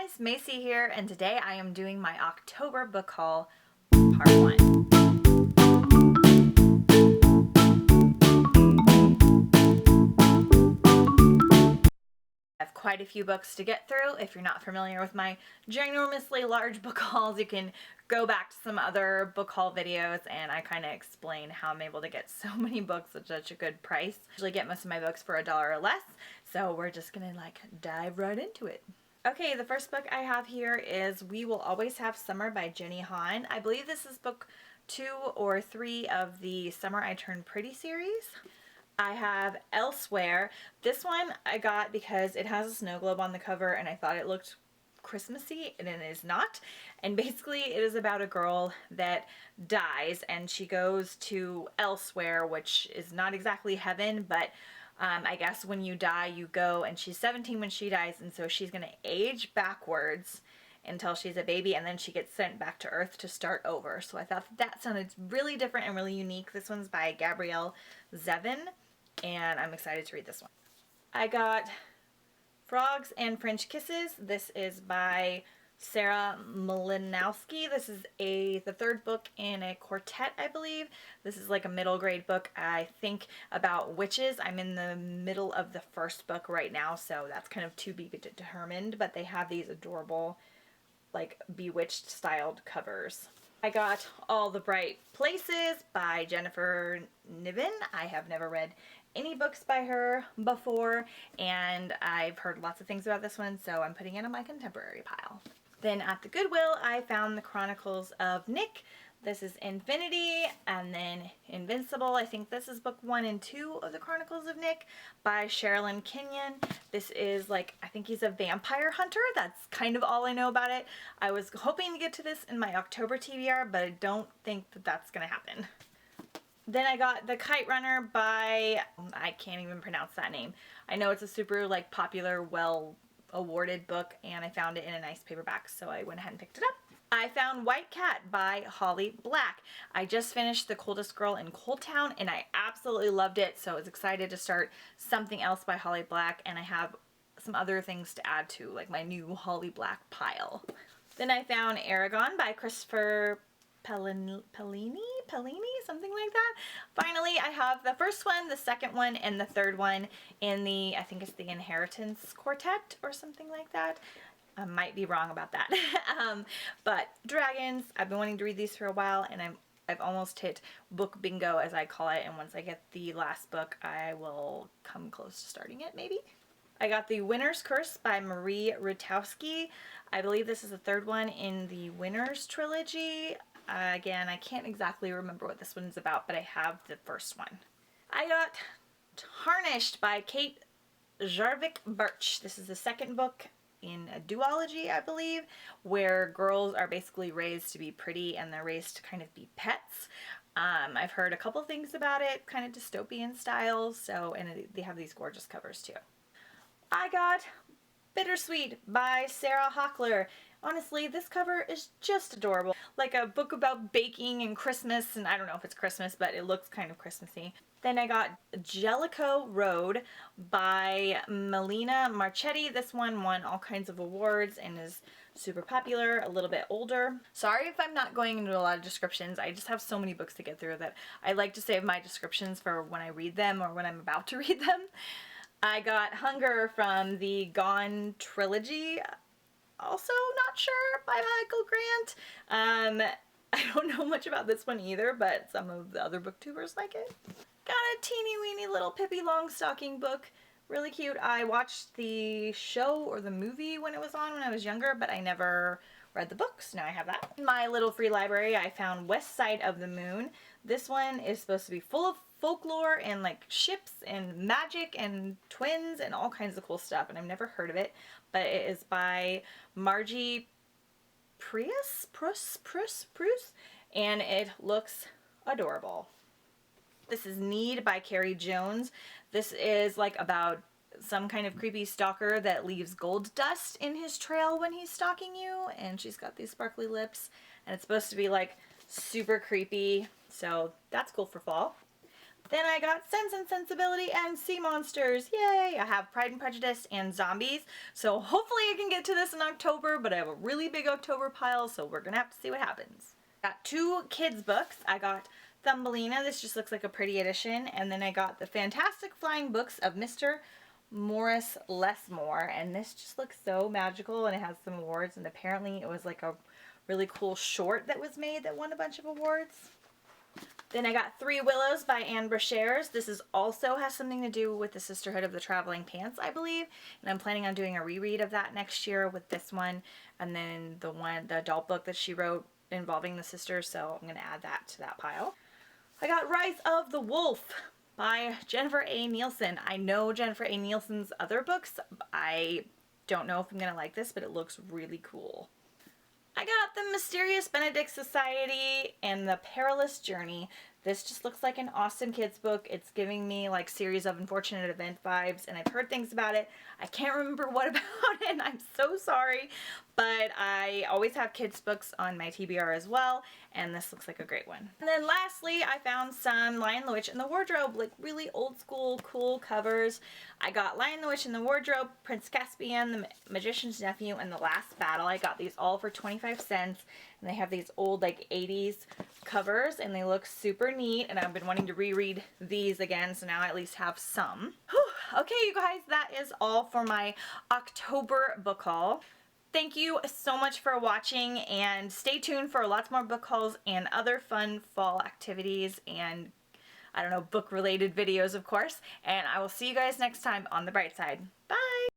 guys, Macy here, and today I am doing my October book haul, part 1. I have quite a few books to get through. If you're not familiar with my ginormously large book hauls, you can go back to some other book haul videos and I kind of explain how I'm able to get so many books at such a good price. I usually get most of my books for $1 or less, so we're just gonna dive right into it. Okay, the first book I have here is We Will Always Have Summer by Jenny Han. I believe this is book 2 or 3 of the Summer I Turned Pretty series. I have Elsewhere. This one I got because it has a snow globe on the cover and I thought it looked Christmassy, and it is not. And basically it is about a girl that dies and she goes to Elsewhere, which is not exactly heaven, but I guess when you die you go, and she's 17 when she dies, and so she's gonna age backwards until she's a baby, and then she gets sent back to Earth to start over. So I thought that sounded really different and really unique. This one's by Gabrielle Zevin, and I'm excited to read this one. I got Frogs and French Kisses. This is by Sarah Malinowski. This is the third book in a quartet, I believe. This is like a middle grade book, I think, about witches. I'm in the middle of the first book right now, so that's kind of to be determined, but they have these adorable, like, Bewitched styled covers. I got All the Bright Places by Jennifer Niven. I have never read any books by her before, and I've heard lots of things about this one, so I'm putting it on my contemporary pile. Then at the Goodwill, I found The Chronicles of Nick. This is Infinity, and then Invincible. I think this is book 1 and 2 of The Chronicles of Nick by Sherilyn Kenyon. This is I think he's a vampire hunter. That's kind of all I know about it. I was hoping to get to this in my October TBR, but I don't think that that's gonna happen. Then I got The Kite Runner by, I can't even pronounce that name. I know it's a super popular, well awarded book, and I found it in a nice paperback, so I went ahead and picked it up. I found White Cat by Holly Black. I just finished The Coldest Girl in Cold Town and I absolutely loved it, so I was excited to start something else by Holly Black, and I have some other things to add to my new Holly Black pile. Then I found Aragon by Christopher Pellini, something like that. Finally, I have the first one, the second one, and the third one in the, I think it's the Inheritance Quartet or something like that. I might be wrong about that. But Dragons, I've been wanting to read these for a while, and I've almost hit book bingo, as I call it, and once I get the last book, I will come close to starting it, maybe. I got The Winner's Curse by Marie Rutowski. I believe this is the third one in the Winners trilogy. Again, I can't exactly remember what this one's about, but I have the first one. I got Tarnished by Kate Jarvik Birch. This is the second book in a duology, I believe, where girls are basically raised to be pretty and they're raised to kind of be pets. I've heard a couple things about it, kind of dystopian style, and they have these gorgeous covers too. I got Bittersweet by Sarah Hochler. Honestly, this cover is just adorable. Like a book about baking and Christmas, and I don't know if it's Christmas, but it looks kind of Christmassy. Then I got Jellicoe Road by Melina Marchetti. This one won all kinds of awards and is super popular, a little bit older. Sorry if I'm not going into a lot of descriptions. I just have so many books to get through that I like to save my descriptions for when I read them or when I'm about to read them. I got Hunger from the Gone trilogy. Also not sure, by Michael Grant. I don't know much about this one either, but some of the other booktubers like it. Got a teeny weeny little Pippi Longstocking book. Really cute. I watched the show or the movie when it was on when I was younger, but I never read the books. Now I have that. In my little free library, I found West Side of the Moon. This one is supposed to be full of folklore and ships and magic and twins and all kinds of cool stuff, and I've never heard of it, but it is by Margie Prus, and it looks adorable. This is Need by Carrie Jones. This is about some kind of creepy stalker that leaves gold dust in his trail when he's stalking you, and she's got these sparkly lips, and it's supposed to be super creepy, so that's cool for fall. Then I got Sense and Sensibility and Sea Monsters. Yay! I have Pride and Prejudice and Zombies. So hopefully I can get to this in October, but I have a really big October pile, so we're gonna have to see what happens. Got 2 kids books. I got Thumbelina. This just looks like a pretty edition. And then I got the Fantastic Flying Books of Mr. Morris Lesmore. And this just looks so magical, and it has some awards. And apparently it was like a really cool short that was made that won a bunch of awards. Then I got Three Willows by Anne Brashares. This is also has something to do with the Sisterhood of the Traveling Pants, I believe. And I'm planning on doing a reread of that next year with this one. And then the adult book that she wrote involving the sisters. So I'm going to add that to that pile. I got Rise of the Wolf by Jennifer A. Nielsen. I know Jennifer A. Nielsen's other books. I don't know if I'm going to like this, but it looks really cool. I got The Mysterious Benedict Society and The Perilous Journey. This just looks like an awesome kids book. It's giving me like Series of Unfortunate Event vibes, and I've heard things about it. I can't remember what about it, and I'm so sorry, but I always have kids books on my TBR as well, and this looks like a great one. And then lastly, I found some Lion the Witch in the Wardrobe, like really old school, cool covers. I got Lion the Witch in the Wardrobe, Prince Caspian, The Magician's Nephew, and The Last Battle. I got these all for 25 cents, and they have these old like 80s covers, and they look super neat, and I've been wanting to reread these again, so now I at least have some. Whew. Okay, you guys, that is all for my October book haul. Thank you so much for watching, and stay tuned for lots more book hauls and other fun fall activities and, I don't know, book related videos, of course, and I will see you guys next time on The Bright Side. Bye!